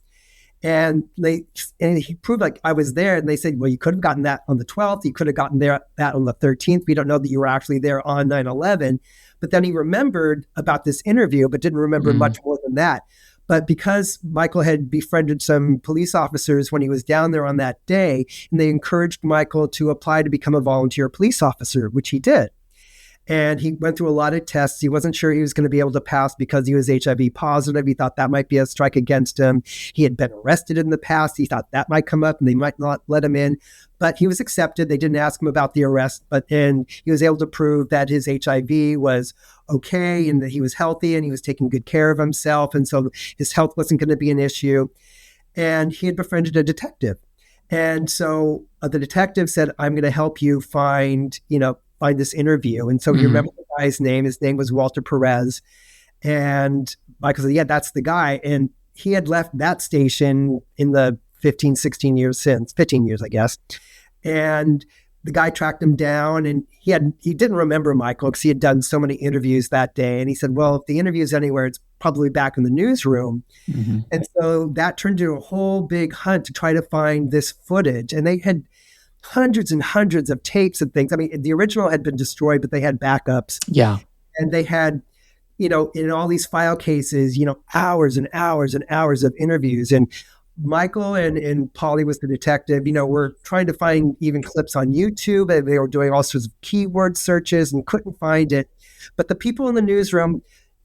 And he proved like I was there, and they said, well, you could have gotten that on the 12th, you could have gotten that on the 13th. We don't know that you were actually there on 9/11. But then he remembered about this interview, but didn't remember much more than that. But because Michael had befriended some police officers when he was down there on that day, and they encouraged Michael to apply to become a volunteer police officer, which he did. And he went through a lot of tests. He wasn't sure he was going to be able to pass because he was HIV positive. He thought that might be a strike against him. He had been arrested in the past. He thought that might come up and they might not let him in. But he was accepted. They didn't ask him about the arrest, and he was able to prove that his HIV was okay and that he was healthy and he was taking good care of himself. And so his health wasn't going to be an issue. And he had befriended a detective. And so the detective said, I'm going to help you find this interview. And so he remembered the guy's name. His name was Walter Perez. And Michael said, yeah, that's the guy. And he had left that station in the 15 years, I guess. And the guy tracked him down, and he didn't remember Michael because he had done so many interviews that day. And he said, well, if the interview's anywhere, it's probably back in the newsroom. Mm-hmm. And so that turned into a whole big hunt to try to find this footage. And they had hundreds and hundreds of tapes and things. I mean, the original had been destroyed, but they had backups. Yeah. And they had, in all these file cases, hours and hours and hours of interviews. And Michael and Polly was the detective, were trying to find even clips on YouTube. And they were doing all sorts of keyword searches and couldn't find it. But the people in the newsroom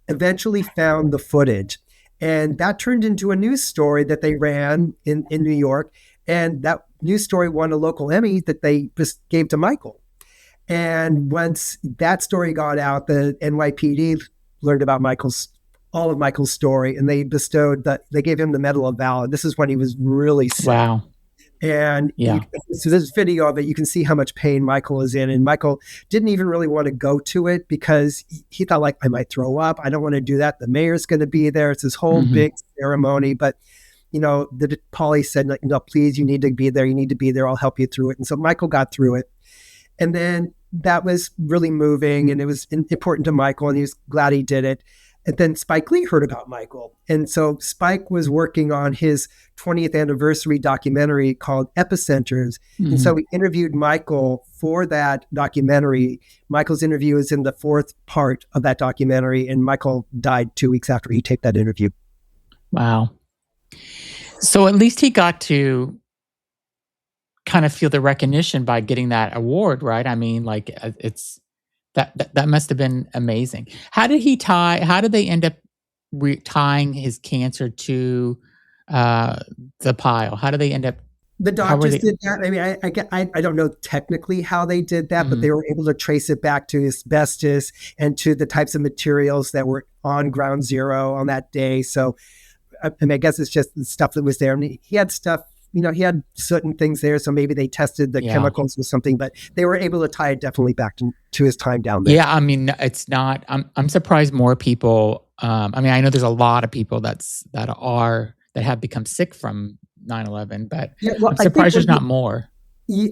eventually found the footage. And that turned into a news story that they ran in New York. And that news story won a local Emmy that they just gave to Michael. And once that story got out, the NYPD learned about all of Michael's story, and they gave him the Medal of Valor. This is when he was really sick. Wow. And so this video of it, you can see how much pain Michael is in. And Michael didn't even really want to go to it because he thought, like, I might throw up. I don't want to do that. The mayor's going to be there. It's this whole big ceremony. But, Polly said, like, no, please, you need to be there. You need to be there. I'll help you through it. And so Michael got through it. And then that was really moving, and it was important to Michael, and he was glad he did it. And then Spike Lee heard about Michael. And so Spike was working on his 20th anniversary documentary called Epicenters. Mm-hmm. And so we interviewed Michael for that documentary. Michael's interview is in the 4th part of that documentary, and Michael died 2 weeks after he taped that interview. Wow. So at least he got to kind of feel the recognition by getting that award, right? I mean, like, it's that must have been amazing. How did they end up tying his cancer to the pile? How did they end up? The doctors did that. I mean, I don't know technically how they did that, but they were able to trace it back to asbestos and to the types of materials that were on ground zero on that day. So, I mean, I guess it's just the stuff that was there. I mean, he had stuff, he had certain things there. So maybe they tested the chemicals or something, but they were able to tie it definitely back to his time down there. Yeah. I mean, it's not, I'm surprised more people, I mean, I know there's a lot of people that have become sick from 9/11, but I'm surprised there's not more.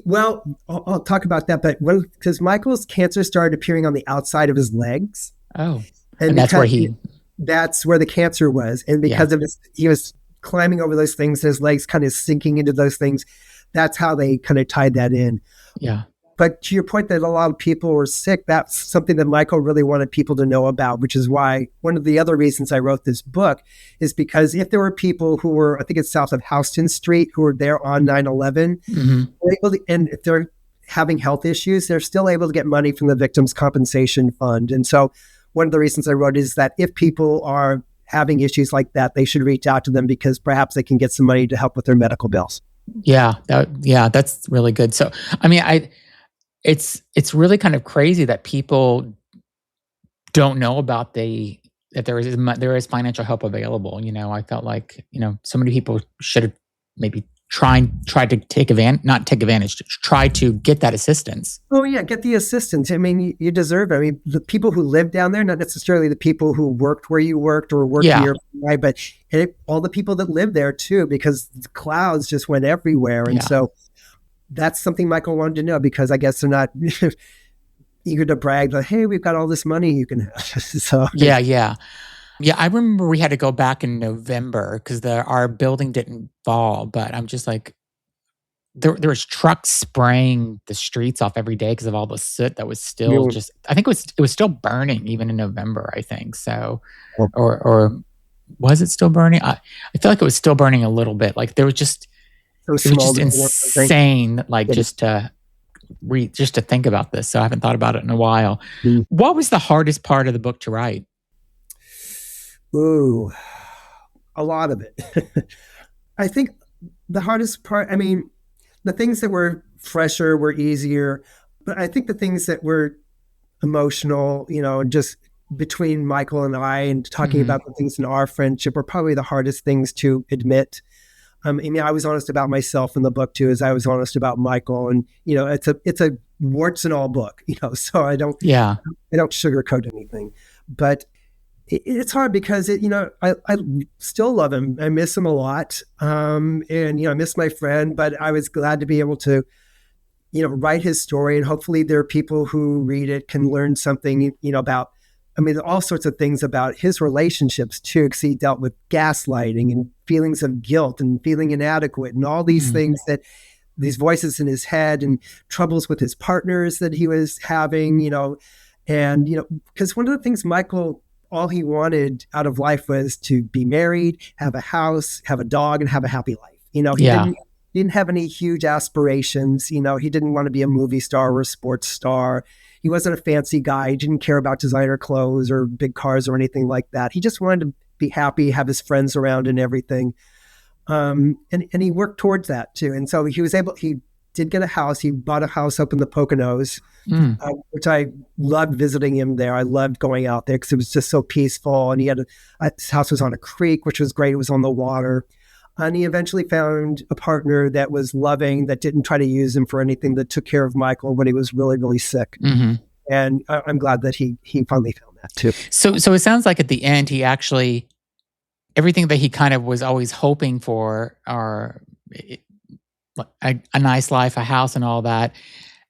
Well, I'll talk about that, but because Michael's cancer started appearing on the outside of his legs. Oh, and that's where that's where the cancer was. And because of he was climbing over those things, his legs kind of sinking into those things. That's how they kind of tied that in. Yeah. But to your point that a lot of people were sick, that's something that Michael really wanted people to know about, which is why one of the other reasons I wrote this book is because if there were people who were, I think it's south of Houston Street, who were there on 9/11, and if they're having health issues, they're still able to get money from the Victims' Compensation Fund. And so one of the reasons I wrote is that if people are having issues like that, they should reach out to them because perhaps they can get some money to help with their medical bills. Yeah. That's really good. So, I mean, it's really kind of crazy that people don't know about that there is financial help available. I felt like, so many people should have maybe tried to try to get that assistance. Oh yeah, get the assistance. I mean, you deserve it. I mean, the people who live down there, not necessarily the people who worked where you worked or worked nearby, but all the people that live there too, because the clouds just went everywhere. And so that's something Michael wanted to know, because I guess they're not eager to brag like, hey, we've got all this money you can have. So Yeah, I remember we had to go back in November because our building didn't fall, but I'm just like, there was trucks spraying the streets off every day because of all the soot that was still I think it was still burning even in November, I think. So, or was it still burning? I feel like it was still burning a little bit. Like there was just, it was just insane, like just to think about this. So I haven't thought about it in a while. What was the hardest part of the book to write? Ooh, a lot of it. I think the hardest part, I mean, the things that were fresher were easier, but I think the things that were emotional, just between Michael and I and talking about the things in our friendship were probably the hardest things to admit. I mean, I was honest about myself in the book too, as I was honest about Michael, and it's a warts and all book, so I don't sugarcoat anything, but it's hard because I still love him. I miss him a lot. And I miss my friend, but I was glad to be able to, write his story, and hopefully there are people who read it can learn something, about, all sorts of things about his relationships too, because he dealt with gaslighting and feelings of guilt and feeling inadequate and all these things, that these voices in his head, and troubles with his partners that he was having, and, because one of the things Michael, all he wanted out of life was to be married, have a house, have a dog, and have a happy life. He didn't have any huge aspirations. He didn't want to be a movie star or a sports star. He wasn't a fancy guy. He didn't care about designer clothes or big cars or anything like that. He just wanted to be happy, have his friends around and everything. And he worked towards that too. And so he did get a house. He bought a house up in the Poconos, which I loved visiting him there. I loved going out there because it was just so peaceful. And his house was on a creek, which was great. It was on the water. And he eventually found a partner that was loving, that didn't try to use him for anything, that took care of Michael when he was really, really sick. And I'm glad that he finally found that too. So it sounds like at the end, he actually, everything that he kind of was always hoping for, or a nice life, a house and all that,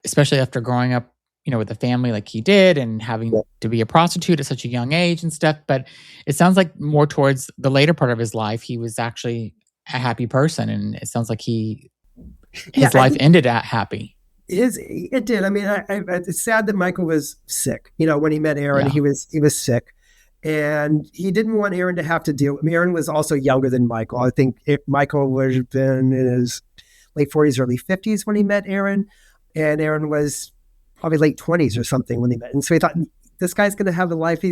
especially after growing up, with a family like he did and having to be a prostitute at such a young age and stuff. But it sounds like more towards the later part of his life, he was actually a happy person. And it sounds like his life ended at happy. It did. It's sad that Michael was sick. When he met Aaron, he was sick. And he didn't want Aaron to have to deal with. Aaron was also younger than Michael. I think Michael would have been in his late 40s, early 50s when he met Aaron. And Aaron was probably late 20s or something when they met. And so he thought, this guy's going to have the life.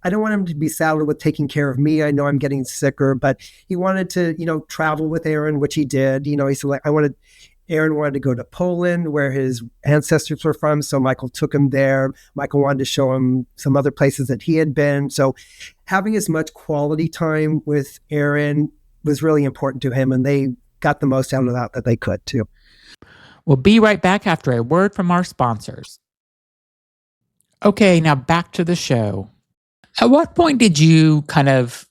I don't want him to be saddled with taking care of me. I know I'm getting sicker, but he wanted to, travel with Aaron, which he did. He said, Aaron wanted to go to Poland, where his ancestors were from. So Michael took him there. Michael wanted to show him some other places that he had been. So having as much quality time with Aaron was really important to him. And they got the most out of that they could too. We'll be right back after a word from our sponsors. Okay, now back to the show. At what point did you kind of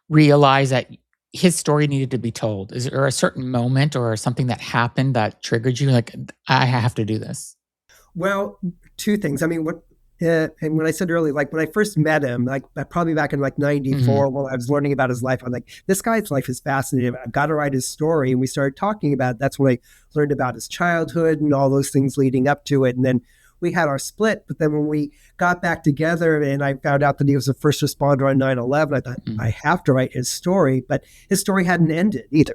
realize that his story needed to be told? Is there a certain moment or something that happened that triggered you? Like, I have to do this. Well, two things. And when I said earlier, like when I first met him, like probably back in like 94, while I was learning about his life, I'm like, this guy's life is fascinating. I've got to write his story. And we started talking about it. That's when I learned about his childhood and all those things leading up to it. And then we had our split. But then when we got back together and I found out that he was a first responder on 9/11, I thought, I have to write his story. But his story hadn't ended either.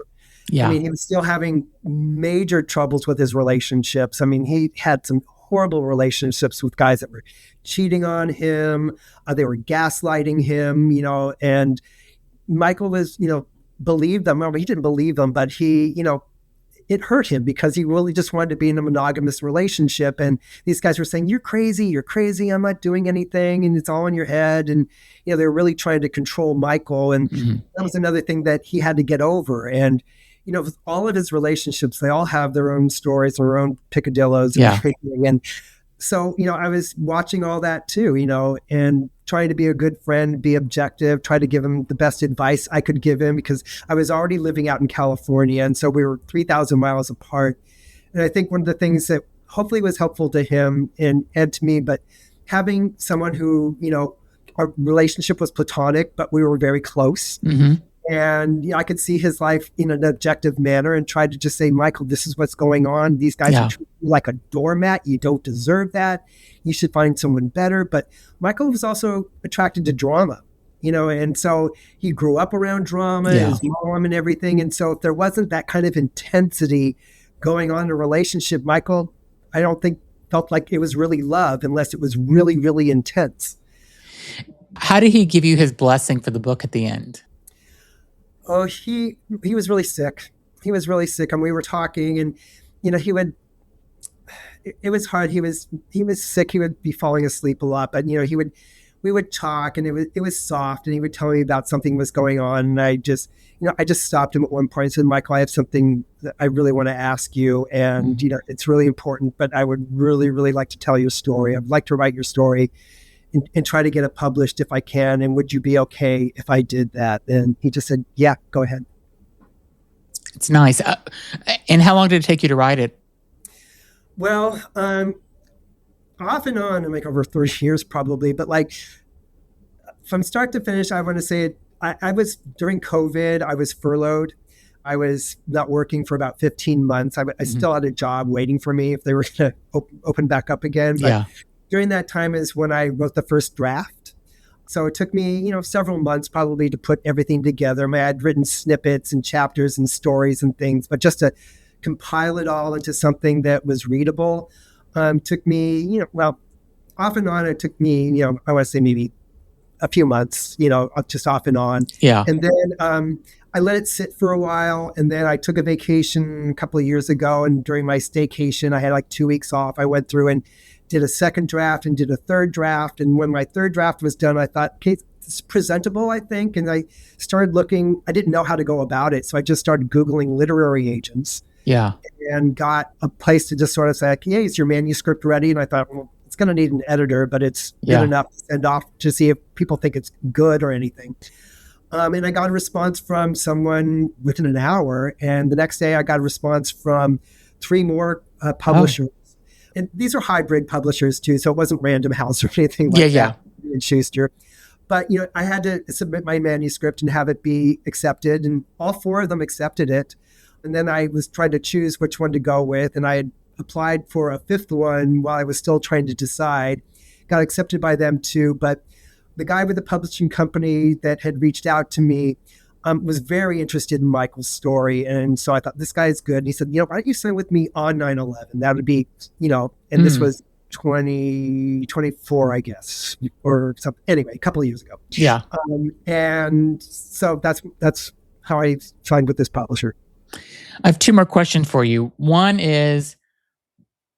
Yeah. He was still having major troubles with his relationships. He had some horrible relationships with guys that were cheating on him. They were gaslighting him, and Michael was, believed them. He didn't believe them, but he, it hurt him because he really just wanted to be in a monogamous relationship. And these guys were saying, you're crazy. I'm not doing anything. And it's all in your head. And, they were really trying to control Michael. And that was another thing that he had to get over. And, with all of his relationships, they all have their own stories, their own picadillos and everything. And so, I was watching all that too, and trying to be a good friend, be objective, try to give him the best advice I could give him, because I was already living out in California. And so we were 3,000 miles apart. And I think one of the things that hopefully was helpful to him and to me, but having someone who, our relationship was platonic, but we were very close. And I could see his life in an objective manner and tried to just say, Michael, this is what's going on. These guys are treating you like a doormat. You don't deserve that. You should find someone better. But Michael was also attracted to drama, and so he grew up around drama, his mom and everything. And so if there wasn't that kind of intensity going on in a relationship, Michael, I don't think felt like it was really love unless it was really, really intense. How did he give you his blessing for the book at the end? Oh, he was really sick. He was really sick. And we were talking and, it was hard. He was sick. He would be falling asleep a lot, but, we would talk and it was soft and he would tell me about something was going on. And I just stopped him at one point and said, Michael, I have something that I really want to ask you. And, it's really important, but I would really, really like to tell you a story. I'd like to write your story. And try to get it published if I can. And would you be okay if I did that? And he just said, yeah, go ahead. It's nice. And how long did it take you to write it? Well, off and on, I'm like over 30 years probably, but like from start to finish, I want to say I was during COVID, I was furloughed. I was not working for about 15 months. I Mhm. still had a job waiting for me if they were going to open back up again. But Yeah. during that time is when I wrote the first draft. So it took me, several months probably to put everything together. I had written snippets and chapters and stories and things, but just to compile it all into something that was readable took me, well, off and on, it took me, I want to say maybe a few months, just off and on. Yeah. And then I let it sit for a while. And then I took a vacation a couple of years ago. And during my staycation, I had like 2 weeks off. I went through and did a second draft and did a third draft. And when my third draft was done, I thought, okay, it's presentable, I think. And I started looking, I didn't know how to go about it. So I just started Googling literary agents Yeah. and got a place to just sort of say, like, hey, is your manuscript ready? And I thought, well, it's going to need an editor, but it's good Yeah. enough to send off to see if people think it's good or anything. And I got a response from someone within an hour. And the next day, I got a response from three more Oh. publishers. And these are hybrid publishers, too. So it wasn't Random House or anything Yeah. like Yeah. that in Schuster. But, I had to submit my manuscript and have it be accepted. And all four of them accepted it. And then I was trying to choose which one to go with. And I had applied for a fifth one while I was still trying to decide. Got accepted by them too. But the guy with the publishing company that had reached out to me was very interested in Michael's story. And so I thought, this guy is good. And he said, why don't you sign with me on 9/11? That would be, and this Mm. was 2024, I guess, or something. Anyway, a couple of years ago. Yeah. And so that's how I signed with this publisher. I have two more questions for you. One is,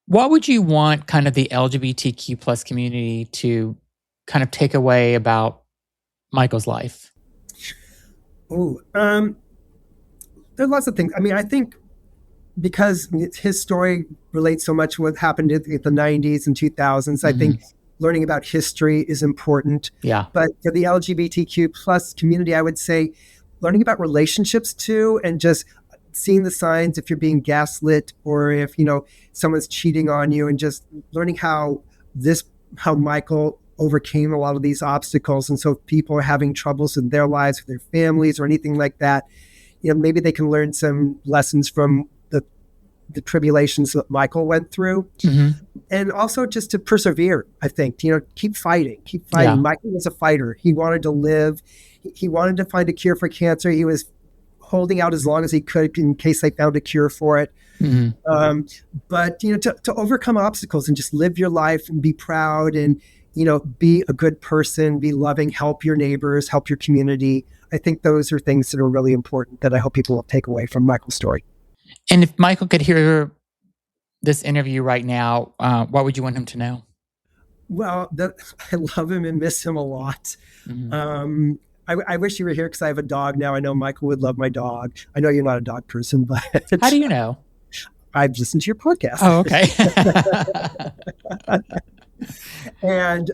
what would you want kind of the LGBTQ plus community to kind of take away about Michael's life? Oh, there are lots of things. I mean, I think because his story relates so much to what happened in the 90s and 2000s, I think learning about history is important. Yeah. But for the LGBTQ plus community, I would say learning about relationships too, and just seeing the signs if you're being gaslit or if, someone's cheating on you, and just learning how Michael overcame a lot of these obstacles. And so if people are having troubles in their lives, with their families or anything like that, maybe they can learn some lessons from the tribulations that Michael went through. And also just to persevere, I think, keep fighting. Yeah. Michael was a fighter. He wanted to live. He wanted to find a cure for cancer. He was holding out as long as he could in case they found a cure for it. But, to overcome obstacles and just live your life and be proud and, be a good person, be loving, help your neighbors, help your community. I think those are things that are really important that I hope people will take away from Michael's story. And if Michael could hear this interview right now, what would you want him to know? Well, I love him and miss him a lot. I wish you were here because I have a dog now. I know Michael would love my dog. I know you're not a dog person, but How do you know? I've listened to your podcast. Oh, okay. And,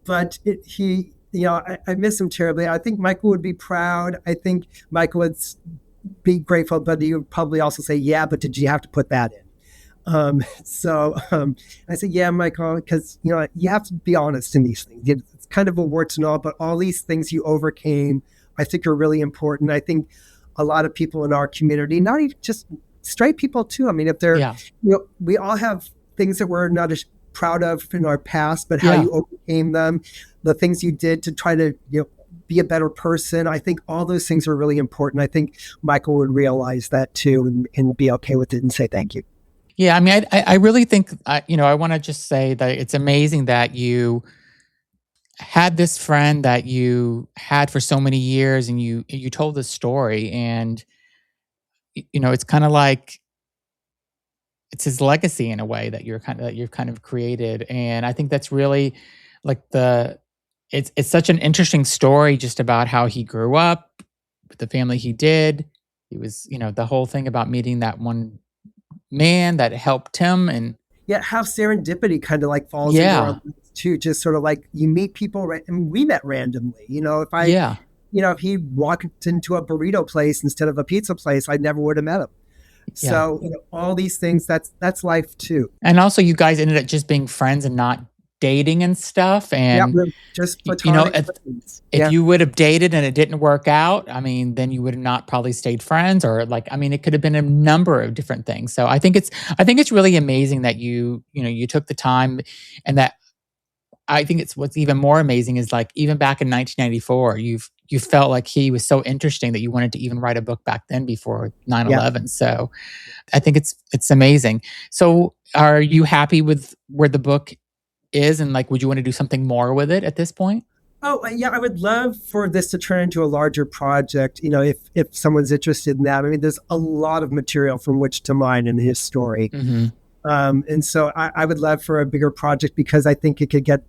but I miss him terribly. I think Michael would be proud. I think Michael would be grateful, but he would probably also say, yeah, but did you have to put that in? I said, yeah, Michael, because, you have to be honest in these things. It's kind of a warts and all, but all these things you overcame, I think are really important. I think a lot of people in our community, not even just straight people too. I mean, if they're, we all have things that we're not as proud of in our past, but how you overcame them, the things you did to try to, be a better person. I think all those things are really important. I think Michael would realize that too and be okay with it and say thank you. Yeah, I mean, I really think, I want to just say that it's amazing that you had this friend that you had for so many years, and you told this story, and it's kind of like it's his legacy in a way that you've kind of created, and I think that's really like it's such an interesting story just about how he grew up with the family he did. He was, the whole thing about meeting that one man that helped him, and how serendipity kind of like falls into our lives too. Just sort of like you meet people, and we met randomly. If he walked into a burrito place instead of a pizza place, I never would have met him. Yeah. So all these things, that's life too. And also you guys ended up just being friends and not dating and stuff. Yeah, And we're just you know, platonic friends. if Yeah. you would have dated and it didn't work out, I mean, then you would have not probably stayed friends, or like, I mean, it could have been a number of different things. So I think it's really amazing that you took the time, and that I think it's what's even more amazing is like even back in 1994, you felt like he was so interesting that you wanted to even write a book back then before nine Yeah. 11. So I think it's amazing. So are you happy with where the book is, and like would you want to do something more with it at this point? Oh, yeah, I would love for this to turn into a larger project, if someone's interested in that. I mean, there's a lot of material from which to mine in his story. Mm-hmm. And so I would love for a bigger project because I think it could get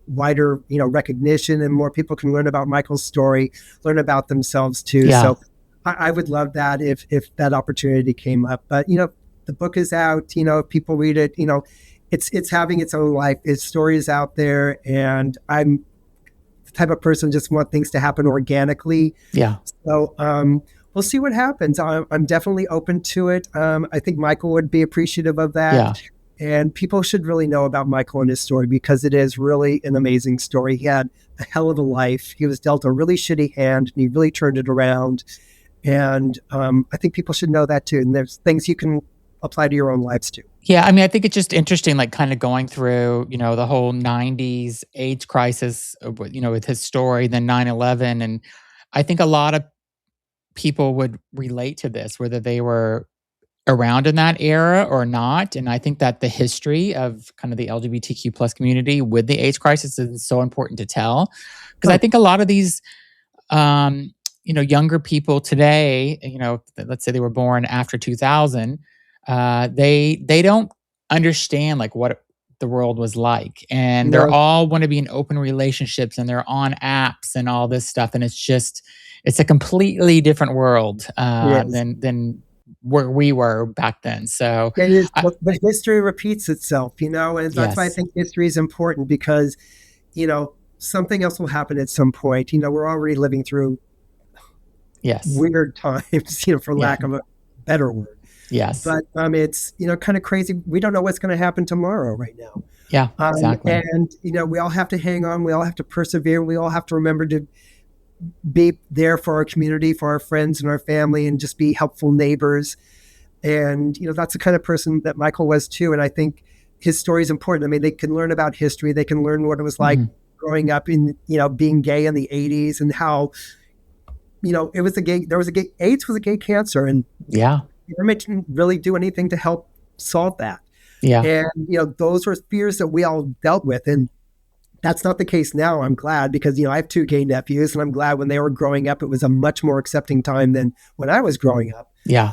wider, recognition, and more people can learn about Michael's story, learn about themselves too. Yeah. So I would love that if that opportunity came up. But, the book is out, if people read it, it's having its own life. Its story is out there, and I'm type of person just want things to happen organically. Yeah. So we'll see what happens. I'm definitely open to it. I think Michael would be appreciative of that. Yeah. And people should really know about Michael and his story because it is really an amazing story. He had a hell of a life. He was dealt a really shitty hand and he really turned it around. And I think people should know that too. And there's things you can apply to your own lives too. Yeah, I mean, I think it's just interesting, like kind of going through, the whole 90s AIDS crisis, with his story, then 9/11. And I think a lot of people would relate to this, whether they were around in that era or not. And I think that the history of kind of the LGBTQ plus community with the AIDS crisis is so important to tell. Because I think a lot of these, younger people today, let's say they were born after 2000, they don't understand like what the world was like, and they're all want to be in open relationships, and they're on apps and all this stuff, and it's a completely different world than where we were back then. So but history repeats itself, and that's why I think history is important because something else will happen at some point. We're already living through weird times, for lack of a better word. Yes. But it's, kind of crazy. We don't know what's going to happen tomorrow right now. Yeah, exactly. And, we all have to hang on. We all have to persevere. We all have to remember to be there for our community, for our friends and our family, and just be helpful neighbors. And, that's the kind of person that Michael was too. And I think his story is important. I mean, they can learn about history. They can learn what it was like growing up in, being gay in the 80s and how, AIDS was a gay cancer. And the government didn't really do anything to help solve that. Yeah. And, those were fears that we all dealt with. And that's not the case now. I'm glad because, I have 2 gay nephews, and I'm glad when they were growing up, it was a much more accepting time than when I was growing up. Yeah.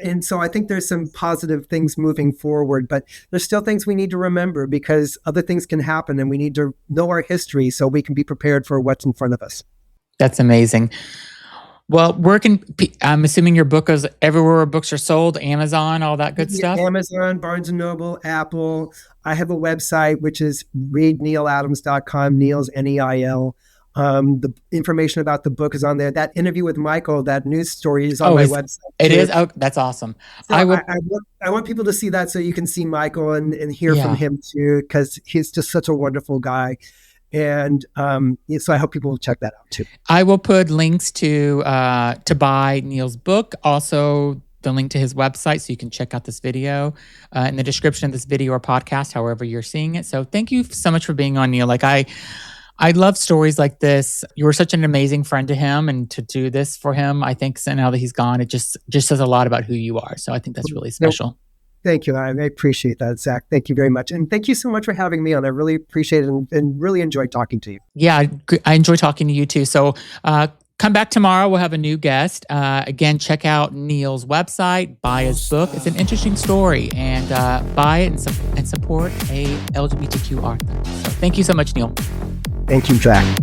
And so I think there's some positive things moving forward, but there's still things we need to remember because other things can happen, and we need to know our history so we can be prepared for what's in front of us. That's amazing. Well, I'm assuming your book is everywhere where books are sold, Amazon, all that good stuff? Amazon, Barnes & Noble, Apple. I have a website, which is readneiladams.com, Neil's Neil. The information about the book is on there. That interview with Michael, that news story is on my website. It is? Oh, that's awesome. So I want people to see that so you can see Michael and hear from him too, because he's just such a wonderful guy. And so I hope people will check that out too. I will put links to buy Neil's book, also the link to his website, so you can check out this video in the description of this video or podcast, however you're seeing it. So thank you so much for being on, Neil. Like I love stories like this. You were such an amazing friend to him, and to do this for him, I think, so now that he's gone, it just says a lot about who you are. So I think that's really special. Thank you. I appreciate that, Zach. Thank you very much. And thank you so much for having me on. I really appreciate it and really enjoyed talking to you. Yeah, I enjoy talking to you too. So come back tomorrow. We'll have a new guest. Again, check out Neil's website, buy his book. It's an interesting story, and buy it and support a LGBTQ author. So thank you so much, Neil. Thank you, Zach.